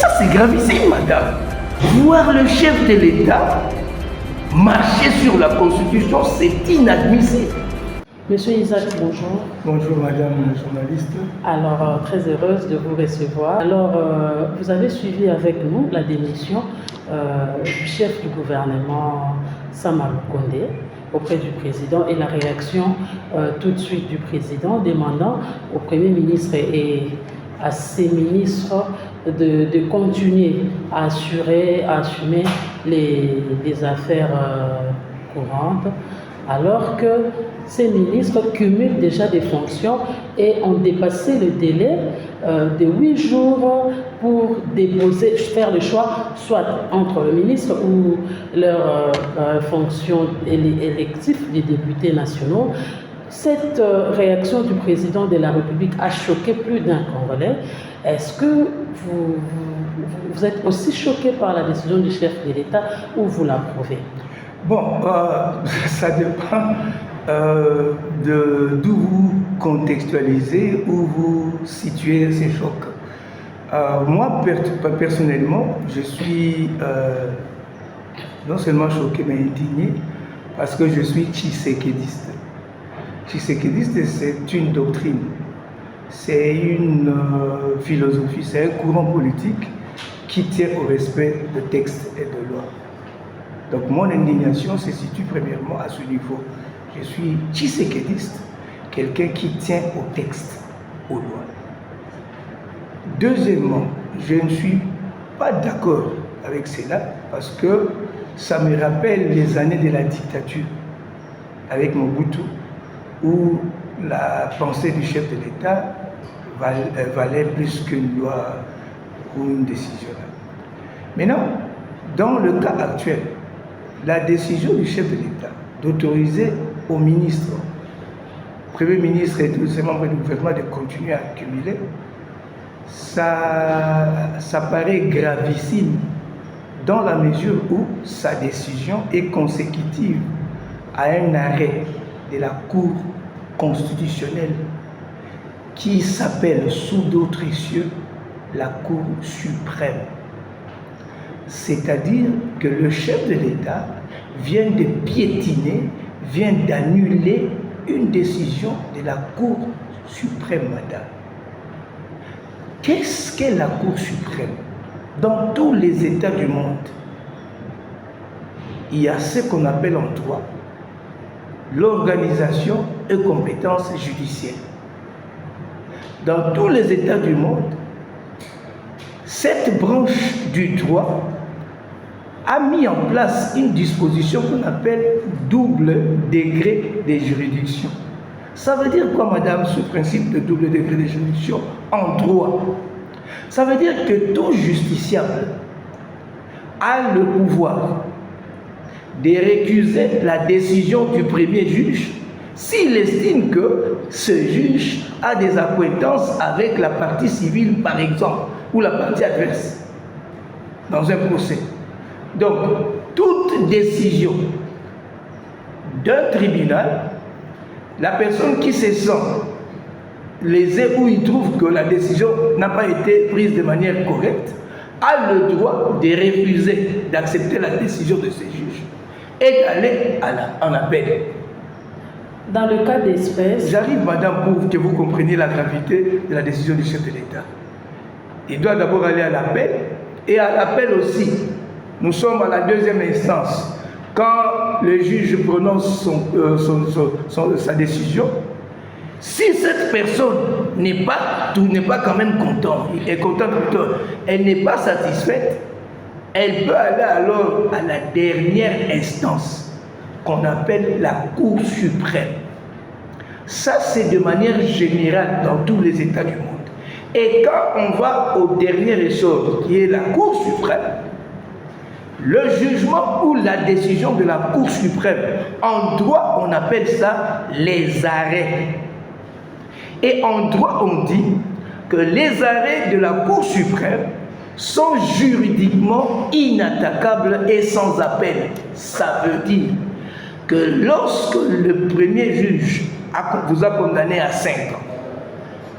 ça, c'est gravissime, madame. Voir le chef de l'État marcher sur la Constitution, c'est inadmissible. Monsieur Isaac, bonjour. Bonjour, madame la journaliste. Alors, très heureuse de vous recevoir. Alors, vous avez suivi avec nous la démission du chef du gouvernement, Sama Lukonde, auprès du président et la réaction tout de suite du président demandant au Premier ministre et à ses ministres de continuer à assumer les affaires courantes, alors que ces ministres cumulent déjà des fonctions et ont dépassé le délai de 8 jours pour faire le choix, soit entre le ministre ou leur fonction élective des députés nationaux. Cette réaction du président de la République a choqué plus d'un Congolais. Est-ce que vous êtes aussi choqué par la décision du chef de l'État ou vous l'approuvez? Bon, ça dépend d'où vous contextualisez, où vous situez ces chocs. Moi, personnellement, je suis non seulement choqué, mais indigné, parce que je suis tshisekédiste. Tshisekédiste, c'est une doctrine, c'est une philosophie, c'est un courant politique qui tient au respect de textes et de lois. Donc mon indignation se situe premièrement à ce niveau. Je suis tshisekédiste, quelqu'un qui tient au texte, aux lois. Deuxièmement, je ne suis pas d'accord avec cela parce que ça me rappelle les années de la dictature avec Mobutu, où la pensée du chef de l'État valait plus qu'une loi ou une décision. Maintenant, dans le cas actuel, la décision du chef de l'État d'autoriser au ministre, Premier ministre et tous ses membres du gouvernement de continuer à accumuler, ça paraît gravissime dans la mesure où sa décision est consécutive à un arrêt de la Cour constitutionnelle qui s'appelle sous d'autres cieux la Cour suprême. C'est-à-dire que le chef de l'État vient de piétiner, vient d'annuler une décision de la Cour suprême, madame. Qu'est-ce qu'est la Cour suprême? Dans tous les États du monde, il y a ce qu'on appelle en droit l'organisation et compétence judiciaire. Dans tous les États du monde, cette branche du droit a mis en place une disposition qu'on appelle double degré de juridiction. Ça veut dire quoi, madame, ce principe de double degré de juridiction en droit? Ça veut dire que tout justiciable a le pouvoir de récuser la décision du premier juge s'il estime que ce juge a des accointances avec la partie civile, par exemple, ou la partie adverse dans un procès. Donc, toute décision d'un tribunal, la personne qui se sent lésée ou il trouve que la décision n'a pas été prise de manière correcte, a le droit de refuser d'accepter la décision de ce juge et d'aller en appel. Dans le cas d'espèce... J'arrive, madame, pour que vous compreniez la gravité de la décision du chef de l'État. Il doit d'abord aller à l'appel, et à l'appel aussi, nous sommes à la deuxième instance. Quand le juge prononce sa décision, si cette personne n'est pas quand même contente, est contente plutôt, elle n'est pas satisfaite, elle peut aller alors à la dernière instance, qu'on appelle la Cour suprême. Ça, c'est de manière générale dans tous les États du monde. Et quand on va au dernier ressort, qui est la Cour suprême, le jugement ou la décision de la Cour suprême, en droit, on appelle ça les arrêts. Et en droit, on dit que les arrêts de la Cour suprême sont juridiquement inattaquables et sans appel. Ça veut dire que lorsque le premier juge vous a condamné à 5 ans,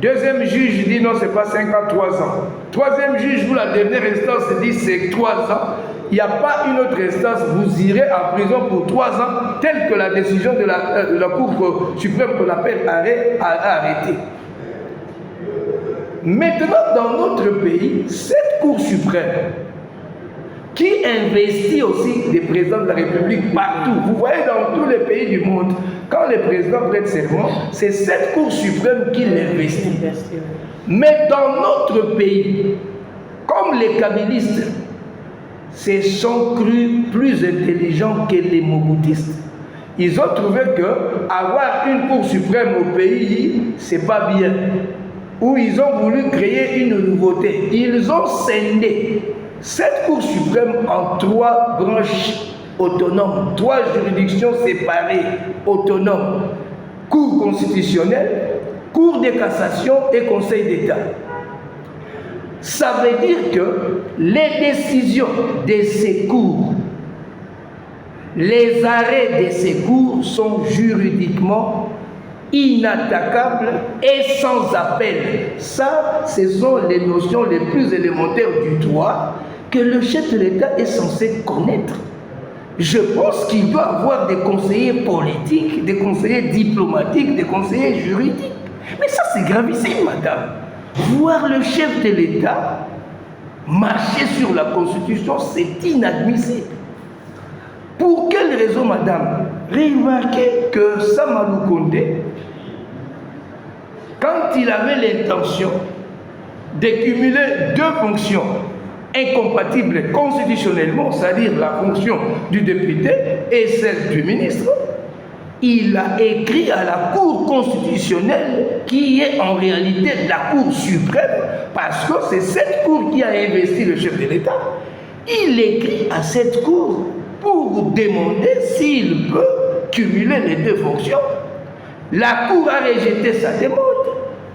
Deuxième juge dit non, c'est pas 5 ans, 3 ans. Troisième juge, vous, la dernière instance dit c'est 3 ans. Il n'y a pas une autre instance, vous irez en prison pour 3 ans, telle que la décision de la Cour suprême qu'on appelle a arrêté. Maintenant, dans notre pays, cette Cour suprême, qui investit aussi des présidents de la République partout. Vous voyez dans tous les pays du monde, quand les présidents prêtent serment, c'est cette Cour suprême qui l'investit. Mais dans notre pays, comme les kabylistes se sont crus plus intelligents que les moboutistes, ils ont trouvé que avoir une Cour suprême au pays, c'est pas bien. Ou ils ont voulu créer une nouveauté. Ils ont scindé cette Cour suprême en 3 branches autonomes, 3 juridictions séparées, autonomes. Cour constitutionnelle, Cour de cassation et Conseil d'État. Ça veut dire que les décisions de ces cours, les arrêts de ces cours sont juridiquement inattaquables et sans appel. Ça, ce sont les notions les plus élémentaires du droit que le chef de l'État est censé connaître. Je pense qu'il doit avoir des conseillers politiques, des conseillers diplomatiques, des conseillers juridiques. Mais ça, c'est gravissime, madame. Voir le chef de l'État marcher sur la Constitution, c'est inadmissible. Pour quelle raison, madame? Remarquez que Samalou Kondé, quand il avait l'intention de cumuler 2 fonctions incompatibles constitutionnellement, c'est-à-dire la fonction du député et celle du ministre, il a écrit à la Cour constitutionnelle, qui est en réalité la Cour suprême, parce que c'est cette Cour qui a investi le chef de l'État. Il écrit à cette Cour pour demander s'il peut cumuler les 2 fonctions. La Cour a rejeté sa demande.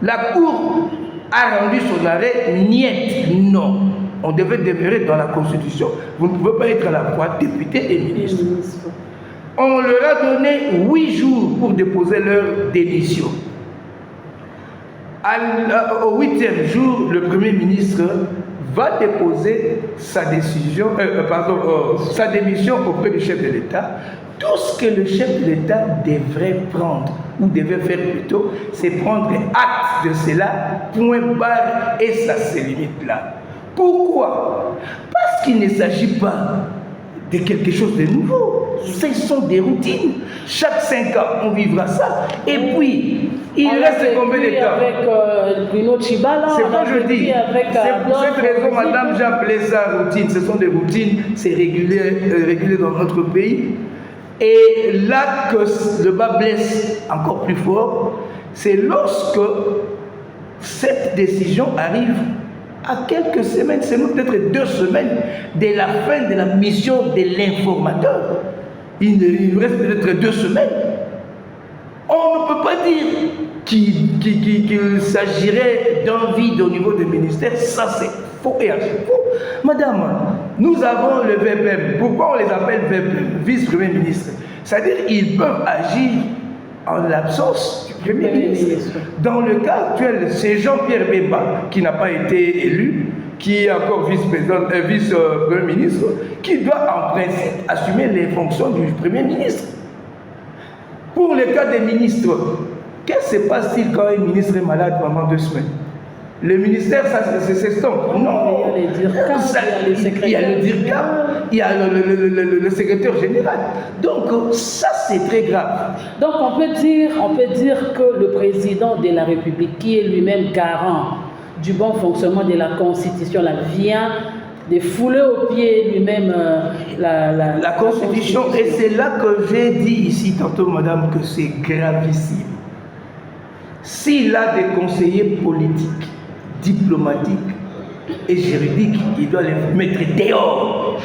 La Cour a rendu son arrêt niet. Non. On devait demeurer dans la Constitution. Vous ne pouvez pas être à la fois député et ministre. On leur a donné 8 jours pour déposer leur démission. Au 8e jour, le Premier ministre va déposer sa décision, sa démission auprès du chef de l'État. Tout ce que le chef de l'État devrait prendre, ou devait faire plutôt, c'est prendre acte de cela, point barre, et ça se limite là. Pourquoi? Parce qu'il ne s'agit pas de quelque chose de nouveau. Ce sont des routines. Chaque 5 ans, on vivra ça. Et puis, il reste combien de temps? Avec Bruno Tshibala. C'est quand je dis. C'est pour cette raison, madame, j'ai appelé ça routine. Ce sont des routines, c'est régulé dans notre pays. Et là que le bas blesse encore plus fort, c'est lorsque cette décision arrive à quelques semaines, c'est peut-être 2 semaines de la fin de la mission de l'informateur. Il reste peut-être 2 semaines. On ne peut pas dire qu'il s'agirait d'un vide au niveau du ministère. Ça, c'est faux et archi-faux. Madame, nous avons le VPM. Pourquoi on les appelle VPM, vice-premier ministre? C'est-à-dire qu'ils peuvent agir en l'absence du Premier ministre. Dans le cas actuel, c'est Jean-Pierre Bemba, qui n'a pas été élu, qui est encore vice-premier ministre, qui doit en principe assumer les fonctions du Premier ministre. Pour le cas des ministres, qu'est-ce qui se passe-t-il quand un ministre est malade pendant 2 semaines? Le ministère, ça s'estompe. Non, il y a le DIRCAM, il y a le secrétaire général. Donc, ça, c'est très grave. Donc, on peut dire que le président de la République, qui est lui-même garant du bon fonctionnement de la Constitution, là, vient de fouler aux pieds lui-même la Constitution. Et c'est là que j'ai dit ici tantôt, madame, que c'est gravissime. S'il a des conseillers politiques, diplomatiques et juridiques, il doit les mettre dehors.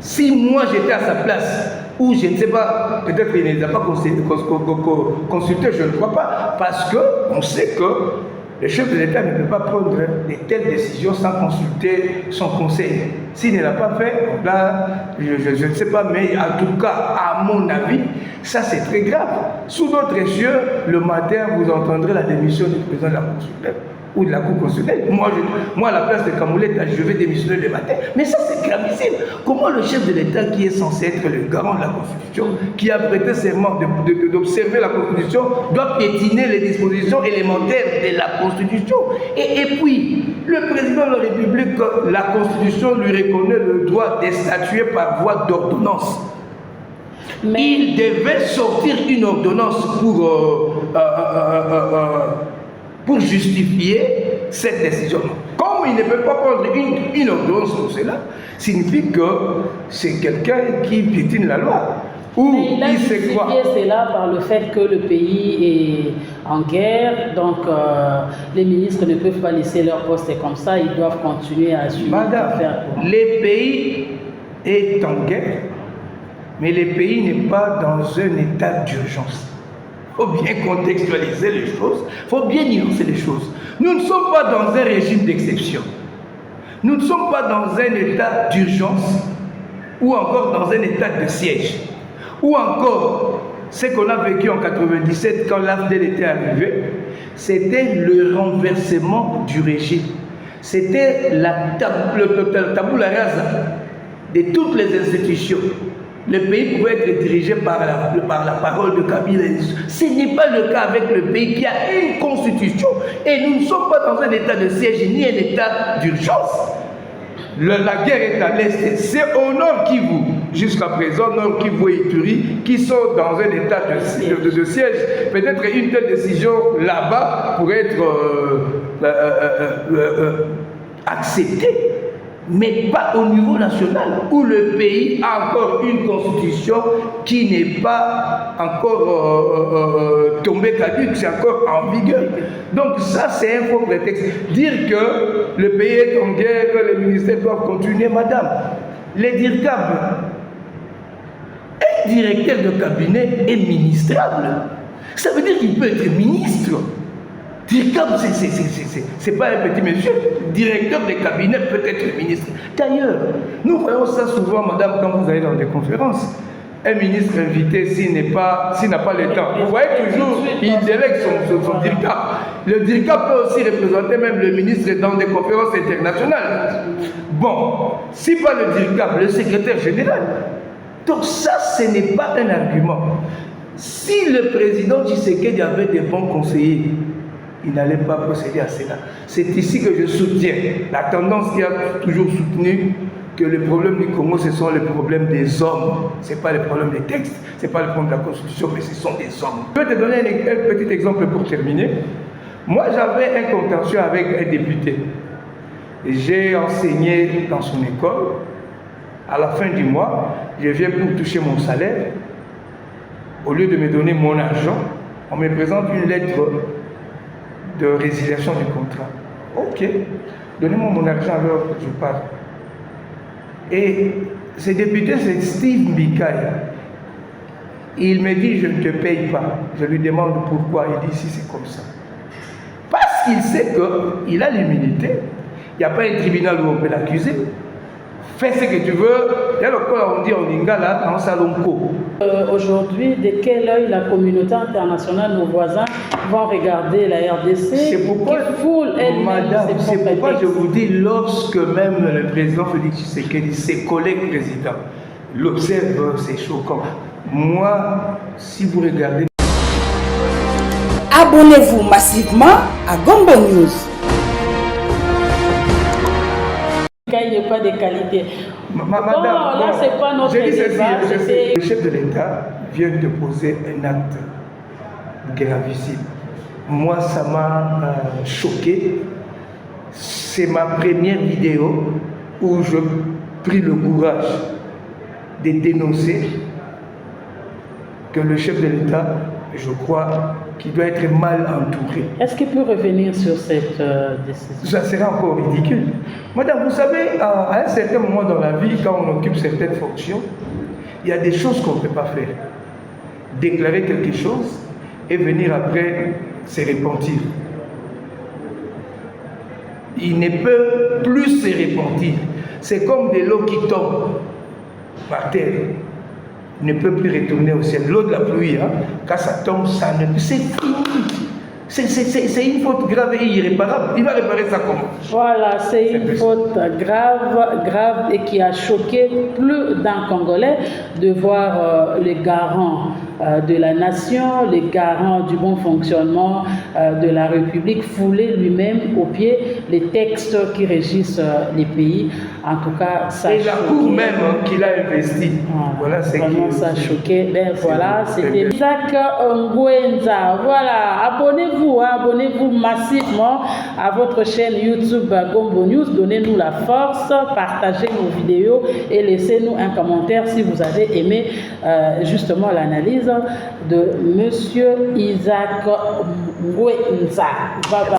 Si moi j'étais à sa place, ou je ne sais pas, peut-être qu'il ne les a pas consultés, je ne crois pas, parce qu'on sait que le chef de l'État ne peut pas prendre de telles décisions sans consulter son conseil. S'il ne l'a pas fait, là, je ne sais pas, mais en tout cas, à mon avis, ça c'est très grave. Sous notre cieux, le matin, vous entendrez la démission du président de la Cour suprême ou de la Cour constitutionnelle. Moi, à la place de Kamouleta, je vais démissionner le matin. Mais ça, c'est gravissime. Comment le chef de l'État, qui est censé être le garant de la Constitution, qui a prêté serment d'observer la Constitution, doit piétiner les dispositions élémentaires de la Constitution? Et puis, le président de la République, la Constitution lui reconnaît le droit de statuer par voie d'ordonnance. Mais il devait sortir une ordonnance pour justifier cette décision. Comme il ne peut pas prendre une ordonnance pour cela, signifie que c'est quelqu'un qui piétine la loi. Mais il a justifié cela par le fait que le pays est en guerre, donc les ministres ne peuvent pas laisser leur poste comme ça, ils doivent continuer à assumer. Madame, le pays est en guerre, mais le pays n'est pas dans un état d'urgence. Il faut bien contextualiser les choses, il faut bien nuancer les choses. Nous ne sommes pas dans un régime d'exception. Nous ne sommes pas dans un état d'urgence ou encore dans un état de siège. Ou encore, ce qu'on a vécu en 1997 quand l'AFDEL était arrivé, c'était le renversement du régime. C'était le tabula rasa de toutes les institutions. Le pays pouvait être dirigé par la parole de Kabila. Ce n'est pas le cas avec le pays qui a une constitution. Et nous ne sommes pas dans un état de siège ni un état d'urgence. La guerre est à l'est. C'est au nord Kivu, jusqu'à présent, nord Kivu et Ituri, qui sont dans un état de siège. Peut-être une telle décision là-bas pourrait être acceptée. Mais pas au niveau national, où le pays a encore une constitution qui n'est pas encore tombée caduque, c'est encore en vigueur. Donc ça, c'est un faux prétexte. Dire que le pays est en guerre, que les ministères doivent continuer, madame, les DIRCAB, un directeur de cabinet est ministrable. Ça veut dire qu'il peut être ministre. DIRCAB, c'est pas un petit monsieur. Directeur de cabinet peut être ministre. D'ailleurs, nous voyons ça souvent, madame, quand vous allez dans des conférences. Un ministre invité, s'il n'a pas le temps, vous voyez toujours, il délègue son DIRCAB. Le DIRCAB peut aussi représenter même le ministre dans des conférences internationales. Bon, si pas le DIRCAB, le secrétaire général. Donc ça, ce n'est pas un argument. Si le président Tshisekedi avait des bons conseillers, il n'allait pas procéder à cela. C'est ici que je soutiens la tendance qui a toujours soutenu que le problème du Congo, ce sont les problèmes des hommes. Ce n'est pas le problème des textes, ce n'est pas le problème de la Constitution, mais ce sont des hommes. Je vais te donner un petit exemple pour terminer. Moi, j'avais un contentieux avec un député. J'ai enseigné dans son école. À la fin du mois, je viens pour toucher mon salaire. Au lieu de me donner mon argent, on me présente une lettre de résiliation du contrat. Ok, donnez-moi mon argent alors je pars. Et ce député, c'est Steve Mbikai. Il me dit, je ne te paye pas. Je lui demande pourquoi. Il dit, si c'est comme ça. Parce qu'il sait qu'il a l'immunité. Il n'y a pas un tribunal où on peut l'accuser. Fais ce que tu veux. Il y a le corps, on dit en lingala, en salonko. Aujourd'hui, de quel œil la communauté internationale, nos voisins, vont regarder la RDC? C'est pourquoi, madame, c'est pourquoi je vous dis, lorsque même le président Félix Tshisekedi, ses collègues présidents, l'observent, c'est choquant. Moi, si vous regardez... Abonnez-vous massivement à Gombo News. Il n'y a pas de qualité. Madame, là, c'est pas notre débat. Le chef de l'État vient de poser un acte gravissime. Moi, ça m'a choqué. C'est ma première vidéo où je pris le courage de dénoncer que le chef de l'État, je crois, qu'il doit être mal entouré. Est-ce qu'il peut revenir sur cette décision? Ça sera encore ridicule. Madame, vous savez, à un certain moment dans la vie, quand on occupe certaines fonctions, il y a des choses qu'on ne peut pas faire. Déclarer quelque chose et venir après se repentir. il ne peut plus se repentir. C'est comme de l'eau qui tombe par terre. Il ne peut plus retourner au ciel. L'eau de la pluie, hein, quand ça tombe, ça ne peut. C'est fini. C'est une faute grave et irréparable. Il va réparer ça comment? Voilà, c'est une faute grave et qui a choqué plus d'un Congolais de voir les garants de la nation, les garants du bon fonctionnement de la République fouler lui-même au pied les textes qui régissent les pays. En tout cas, ça a choqué. Et la cour même qu'il a investi. Voilà, vraiment, ça a choqué. Ben voilà, c'était Isaac Ngwenza. Voilà, abonnez-vous massivement à votre chaîne YouTube Gombo News. Donnez-nous la force, partagez nos vidéos et laissez-nous un commentaire si vous avez aimé justement l'analyse de Monsieur Isaac Ngwenza. Bye bye.